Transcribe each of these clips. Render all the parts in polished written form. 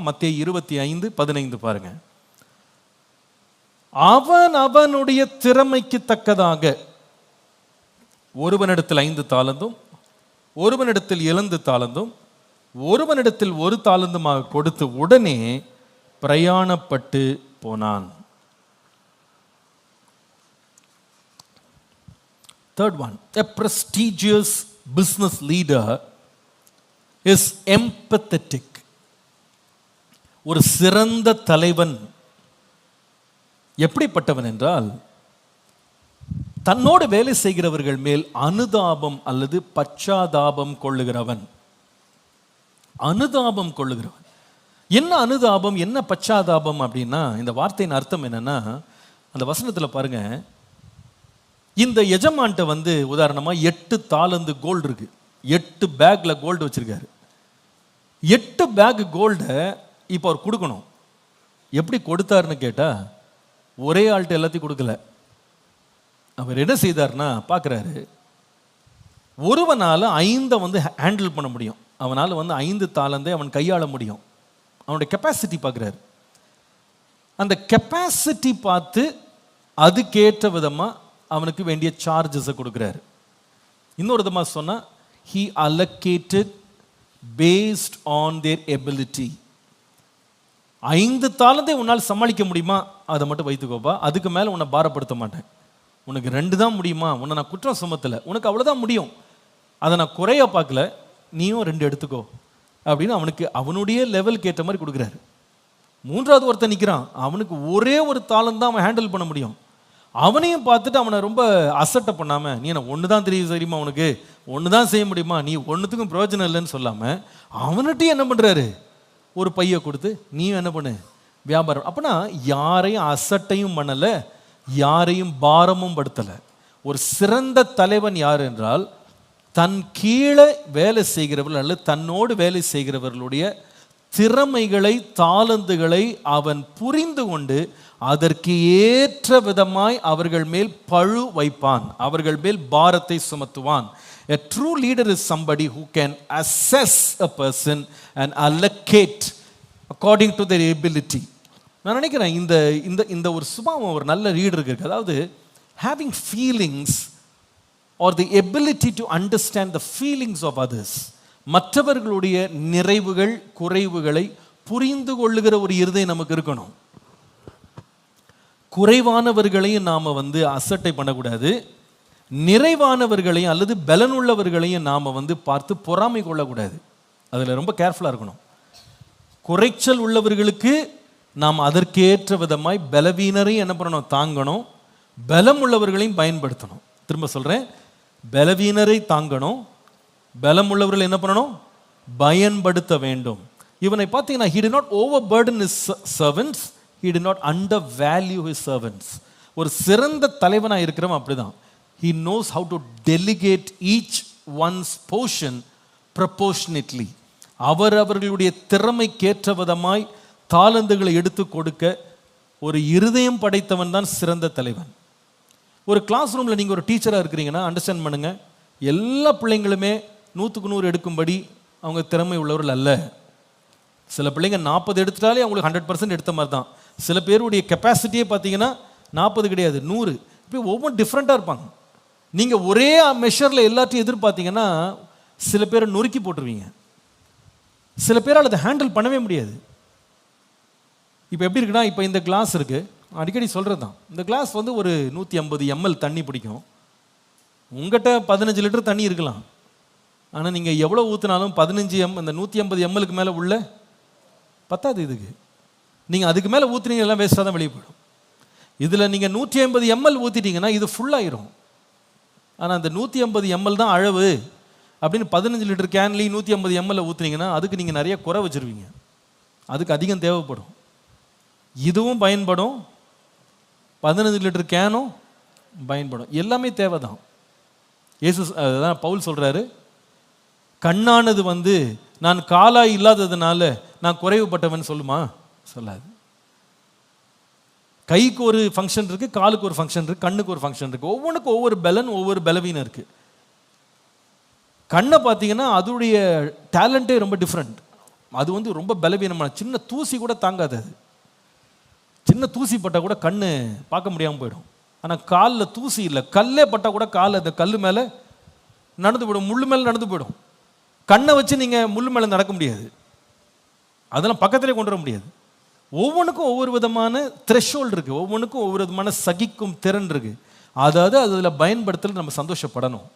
மத்தேயு 25:15 பாருங்க. அவன் அவனுடைய திறமைக்கு தக்கதாக ஒருவனிடத்தில் 5 தாலந்தும் ஒருவனிடத்தில் 7 தாலந்தும் ஒருவனிடத்தில் 1 தாலந்துமாக கொடுத்து உடனே பிரயாணப்பட்டு போனான். Third one, a prestigious business leader is empathetic. ஒரு சிறந்த தலைவன் எப்படிப்பட்டவன் என்றால், தன்னோடு வேலை செய்கிறவர்கள் மேல் அனுதாபம் அல்லது பச்சாதாபம் கொள்ளுகிறவன். அனுதாபம் கொள்ளுகிறவன். என்ன அனுதாபம், என்ன பச்சாதாபம் அப்படின்னா, இந்த வார்த்தையின் அர்த்தம் என்னன்னா, அந்த வசனத்தில் பாருங்க, இந்த எஜமான்ட்ட உதாரணமா 8 தாலந்து கோல்டு இருக்கு, 8 பேக்ல கோல்டு வச்சிருக்காரு. 8 பேக் கோல்டை இப்போ அவர் கொடுக்கணும். எப்படி கொடுத்தாருன்னு கேட்டா, ஒரே ஆள்கிட்ட எல்லாத்தையும் கொடுக்கல. அவர் என்ன செய்தார்னா, பார்க்குறாரு, ஒருவனால் 5 ஹேண்டில் பண்ண முடியும், அவனால் 5 தாளந்தை அவன் கையாள முடியும். அவனுடைய கெப்பாசிட்டி பார்க்குறாரு. அந்த கெப்பாசிட்டி பார்த்து அதுக்கேற்ற விதமாக அவனுக்கு வேண்டிய சார்ஜஸை கொடுக்குறாரு. இன்னொரு விதமாக சொன்னால், he allocated based on their ability. 5 தாளந்தை உன்னால் சமாளிக்க முடியுமா, அதை மட்டும் வைத்துக்கோப்பா, அதுக்கு மேலே உன்னை பாரப்படுத்த மாட்டேன். உனக்கு 2 தான் முடியுமா, உன்னை நான் குற்றம் சுமத்தலை, உனக்கு அவ்வளோதான் முடியும், அதை நான் குறைய பார்க்கல, நீயும் 2 எடுத்துக்கோ அப்படின்னு அவனுக்கு அவனுடைய லெவலுக்கு ஏற்ற மாதிரி கொடுக்குறாரு. 3வது ஒருத்தன் நிற்கிறான், அவனுக்கு ஒரே ஒரு தாளம் தான் அவன் ஹேண்டில் பண்ண முடியும். அவனையும் பார்த்துட்டு அவனை ரொம்ப அசட்டை பண்ணாமல், நீ என்ன 1 தான் தெரியுமா, உனக்கு 1 தான் செய்ய முடியுமா, நீ 1த்துக்கும் பிரயோஜனம் இல்லைன்னு சொல்லாமல் அவன்கிட்டையும் என்ன பண்ணுறாரு, ஒரு பையை கொடுத்து நீயும் என்ன பண்ணு வியாபாரம். அப்படின்னா யாரையும் அசட்டையும் பண்ணலை, யாரையும் பாரமும் படுத்தலை. ஒரு சிறந்த தலைவன் யார் என்றால், தன் கீழே வேலை செய்கிறவர்கள் அல்லது தன்னோடு வேலை செய்கிறவர்களுடைய திறமைகளை, தாளந்துகளை அவன் புரிந்து கொண்டு அதற்கு ஏற்ற விதமாய் அவர்கள் மேல் பழு வைப்பான், அவர்கள் மேல் பாரத்தை சுமத்துவான். A true leader is somebody who can assess a person and allocate according to their ability. நான் நினைக்கிறேன் இந்த இந்த இந்த ஒரு சுபாவம் ஒரு நல்ல லீடருக்கு இருக்கு. அதாவது having feelings or the ability to understand the feelings of others. மற்றவர்களுடைய நிறைவுகள் குறைவுகளை புரிந்து கொள்ளுகிற ஒரு இருதயம் நமக்கு இருக்கணும். குறைவானவர்களையும் நாம் அசட்டை பண்ணக்கூடாது, நிறைவானவர்களையும் அல்லது பலனுள்ளவர்களையும் நாம் பார்த்து பொறாமை கொள்ளக்கூடாது. அதில் ரொம்ப கேர்ஃபுல்லாக இருக்கணும். குறைச்சல் உள்ளவர்களுக்கு நாம் அதற்கேற்ற விதமாய் பலவீனரையும் என்ன பண்ணணும், தாங்கணும், பலம் உள்ளவர்களையும் பயன்படுத்தணும். திரும்ப சொல்கிறேன், பலவீனரை தாங்கணும், பலம் உள்ளவர்கள் என்ன பண்ணணும், பயன்படுத்த வேண்டும். இவனை பார்த்தீங்கன்னா, he did not overburden his servants, he did not undervalue his servants. ஒரு சிறந்த தலைவனாக இருக்கிறவன் அப்படிதான். He knows how to delegate each one's portion proportionately. அவர்களுடைய திறமைக்கேற்ற விதமாய் தாளந்துகளை எடுத்து கொடுக்க ஒரு இருதயம் படைத்தவன் தான் சிறந்த தலைவன். ஒரு கிளாஸ் ரூமில் நீங்கள் ஒரு டீச்சராக இருக்கிறீங்கன்னா அண்டர்ஸ்டாண்ட் பண்ணுங்க, எல்லா பிள்ளைங்களுமே 100க்கு 100 எடுக்கும்படி அவங்க திறமை உள்ளவர்கள் அல்ல. சில பிள்ளைங்க 40 எடுத்துட்டாலே அவங்களுக்கு 100% எடுத்த மாதிரி தான். சில பேருடைய கெப்பாசிட்டியே பார்த்தீங்கன்னா 40 கிடையாது, 100. இப்போ ஒவ்வொன்றும் டிஃப்ரெண்ட்டாக இருப்பாங்க. நீங்கள் ஒரே மெஷரில் எல்லாத்தையும் எதிர்பார்த்தீங்கன்னா சில பேரை நொறுக்கி போட்டுருவீங்க, சில பேரால் அதை ஹேண்டில் பண்ணவே முடியாது. இப்போ எப்படி இருக்குன்னா, இப்போ இந்த கிளாஸ் இருக்குது, அடிக்கடி சொல்கிறது தான், இந்த கிளாஸ் ஒரு 150 ml தண்ணி பிடிக்கும். உங்கள்கிட்ட 15 லிட்டர் தண்ணி இருக்கலாம், ஆனால் நீங்கள் எவ்வளோ ஊற்றினாலும் 15 இந்த 150 ml மேலே உள்ள பத்தாது. இதுக்கு நீங்கள் அதுக்கு மேலே ஊற்றுனீங்க எல்லாம் வேஸ்ட்டாக தான் வெளியே போயிடும். இதில் நீங்கள் 150 ml ஊற்றிட்டீங்கன்னா இது ஃபுல்லாகிடும். ஆனால் அந்த 150 ml தான் அளவு அப்படின்னு 15 லிட்டர் கேன்லேயும் 150 ml ஊற்றுனீங்கன்னா அதுக்கு நீங்கள் நிறைய குறை வச்சுருவீங்க, அதுக்கு அதிகம் தேவைப்படும். இதுவும் பயன்படும், 15 லிட்டர் கேனும் பயன்படும், எல்லாமே தேவை தான். அதுதான் பவுல் சொல்கிறாரு, கண்ணானது நான் காலாய் இல்லாததுனால நான் குறைவுபட்டவன் சொல்லுமா, சொல்லாது. கைக்கு ஒரு ஃபங்க்ஷன் இருக்குது, காலுக்கு ஒரு ஃபங்க்ஷன் இருக்குது, கண்ணுக்கு ஒரு ஃபங்க்ஷன் இருக்குது. ஒவ்வொன்றுக்கும் ஒவ்வொரு பலன், ஒவ்வொரு பலவீனம் இருக்குது. கண்ணை பார்த்தீங்கன்னா அதோடைய டேலண்ட்டே ரொம்ப டிஃப்ரெண்ட். அது வந்து ரொம்ப பலவீனமான, சின்ன தூசி கூட தாங்காது. அது சின்ன தூசி பட்டால் கூட கண்ணு பார்க்க முடியாமல் போயிடும். ஆனால் காலில் தூசி இல்லை, கல்லே பட்டால் கூட கால் அந்த கல் மேலே நடந்து போயிடும், முள்ளு மேலே நடந்து போயிடும். கண்ணை வச்சு நீங்கள் முள்ளு மேலே நடக்க முடியாது, அதெல்லாம் பக்கத்திலே கொண்டு வர முடியாது. ஒவ்வொன்றுக்கும் ஒவ்வொரு விதமான த்ரெஷ்ஹோல்டு இருக்குது, ஒவ்வொன்றுக்கும் ஒவ்வொரு விதமான சகிக்கும் திறன் இருக்குது. அதாவது அதில் பயன்படுத்தல நம்ம சந்தோஷப்படணும்.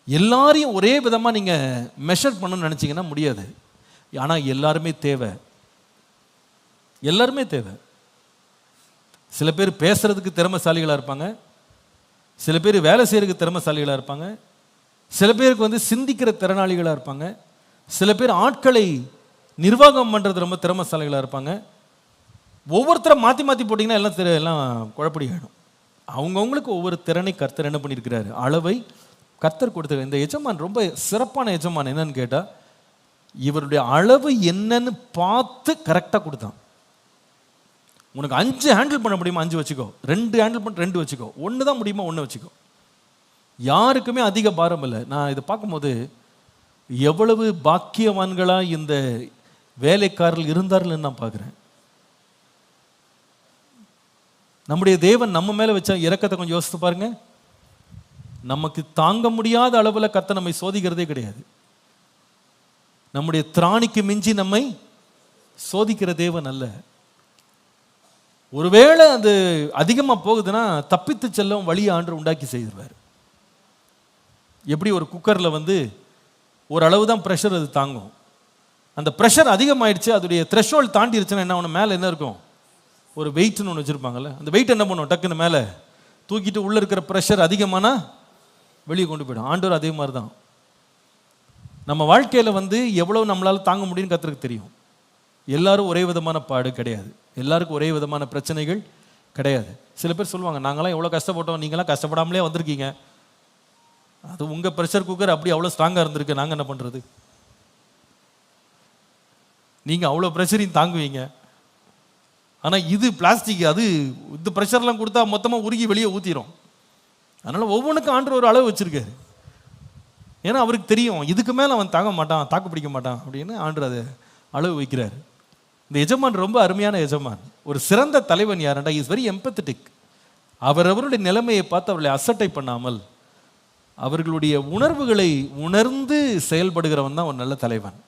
எல்லாரையும் ஒரே விதமாக நீங்கள் மெஷர் பண்ணணும்னு நினச்சிங்கன்னா முடியாது. ஆனால் எல்லாருமே தேவை, எல்லாருமே தேவை. சில பேர் பேசுறதுக்கு திறமைசாலிகளாக இருப்பாங்க, சில பேர் வேலை செய்யறதுக்கு திறமைசாலிகளாக இருப்பாங்க, சில பேருக்கு வந்து சிந்திக்கிற திறனாளிகளாக இருப்பாங்க, சில பேர் ஆட்களை நிர்வாகம் பண்ணுறது ரொம்ப திறமைசாலிகளாக இருப்பாங்க. ஒவ்வொருத்தரை மாற்றி மாற்றி போட்டிங்கன்னா எல்லாம் குழப்படி ஆகிடும். அவங்கவுங்களுக்கு ஒவ்வொரு திறனை கர்த்தர் என்ன பண்ணியிருக்கிறாரு, அளவை கர்த்தர் கொடுத்துருக்காரு. இந்த எஜமான் ரொம்ப சிறப்பான எஜமான். என்னன்னு கேட்டால், இவருடைய அளவு என்னன்னு பார்த்து கரெக்டாக கொடுத்தான். உனக்கு 5 ஹேண்டில் பண்ண முடியுமா 5 வச்சுக்கோ, 2 ஹேண்டில் பண்ண 2 வச்சுக்கோ, 1 தான் முடியுமா 1 வச்சுக்கோ. யாருக்குமே அதிக பாரம் இல்லை. நான் இதை பார்க்கும்போது எவ்வளவு பாக்கியவான்களாக இந்த வேலைக்காரர்கள் இருந்தார்கள் நான் பார்க்குறேன். நம்முடைய தேவன் நம்ம மேலே வச்ச இரக்கத்தை கொஞ்சம் யோசித்து பாருங்க. நமக்கு தாங்க முடியாத அளவில் கர்த்தர் நம்மை சோதிக்கிறதே கிடையாது. நம்முடைய திராணிக்கு மிஞ்சி நம்மை சோதிக்கிற தேவன் அல்ல. ஒருவேளை அது அதிகமாக போகுதுன்னா தப்பித்து செல்லும் வழியை ஆண்டவர் உண்டாக்கி செய்திருவார். எப்படி ஒரு குக்கரில் வந்து ஓரளவு தான் ப்ரெஷர் அது தாங்கும். அந்த ப்ரெஷர் அதிகமாயிடுச்சு, அதோடைய த்ரெஷ்ஹோல்ட் தாண்டிடுச்சுன்னா என்ன ஒன்று மேலே என்ன இருக்கும், ஒரு வெயிட்னு ஒன்று வச்சுருப்பாங்கல்ல, அந்த வெயிட் என்ன பண்ணும், டக்குன்னு மேலே தூக்கிட்டு உள்ளே இருக்கிற ப்ரெஷர் அதிகமானா வெளியே கொண்டு போயிடும். ஆண்டவர் அதே மாதிரி தான். நம்ம வாழ்க்கையில் வந்து எவ்வளோ நம்மளால் தாங்க முடியும்னு கர்த்தருக்கு தெரியும். எல்லாரும் ஒரே விதமான பாடு கிடையாது, எல்லாருக்கும் ஒரே விதமான பிரச்சனைகள் கிடையாது. சில பேர் சொல்லுவாங்க, நாங்களாம் எவ்வளோ கஷ்டப்பட்டோம், நீங்களாம் கஷ்டப்படாமலே வந்திருக்கீங்க, அது உங்கள் ப்ரெஷர் குக்கர் அப்படி அவ்வளோ ஸ்ட்ராங்காக இருந்திருக்கு, நாங்கள் என்ன பண்ணுறது, நீங்கள் அவ்வளோ ப்ரெஷரையும் தாங்குவீங்க, ஆனால் இது பிளாஸ்டிக், அது இந்த ப்ரெஷர்லாம் கொடுத்தா மொத்தமாக உருகி வெளியே ஊற்றிடும். அதனால் ஒவ்வொன்றுக்கும் ஆண்டவர் ஒரு அளவு வச்சுருக்காரு. ஏன்னா அவருக்கு தெரியும் இதுக்கு மேலே அவன் தாங்க மாட்டான், தாக்கு பிடிக்க மாட்டான் அப்படின்னு ஆண்டவர் அதை அளவு வைக்கிறார். இந்த எஜமான் ரொம்ப அருமையான எஜமான், ஒரு சிறந்த தலைவன். யாருண்டா, இஸ் வெரி எம்பத்தட்டிக். அவரவருடைய நிலைமையை பார்த்து அவர்களை அசட்டை பண்ணாமல் அவர்களுடைய உணர்வுகளை உணர்ந்து செயல்படுகிறவன் தான் ஒரு நல்ல தலைவன்.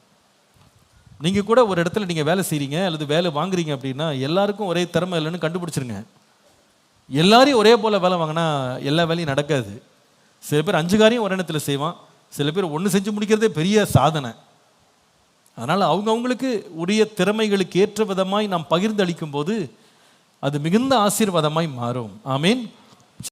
நீங்கள் கூட ஒரு இடத்துல நீங்கள் வேலை செய்கிறீங்க அல்லது வேலை வாங்குறீங்க அப்படின்னா எல்லாருக்கும் ஒரே திறமை இல்லைன்னு கண்டுபிடிச்சிருங்க. எல்லாரையும் ஒரே போல் வேலை வாங்கினா எல்லா வேலையும் நடக்காது. சில பேர் 5 காரியம் ஒரு இடத்துல செய்வான், சில பேர் 1 செஞ்சு முடிக்கிறதே பெரிய சாதனை. அதனால் அவங்கவுங்களுக்கு உரிய திறமைகளுக்கு ஏற்ற விதமாய் நாம் பகிர்ந்து அளிக்கும் போது அது மிகுந்த ஆசீர்வாதமாய் மாறும். ஆமீன்.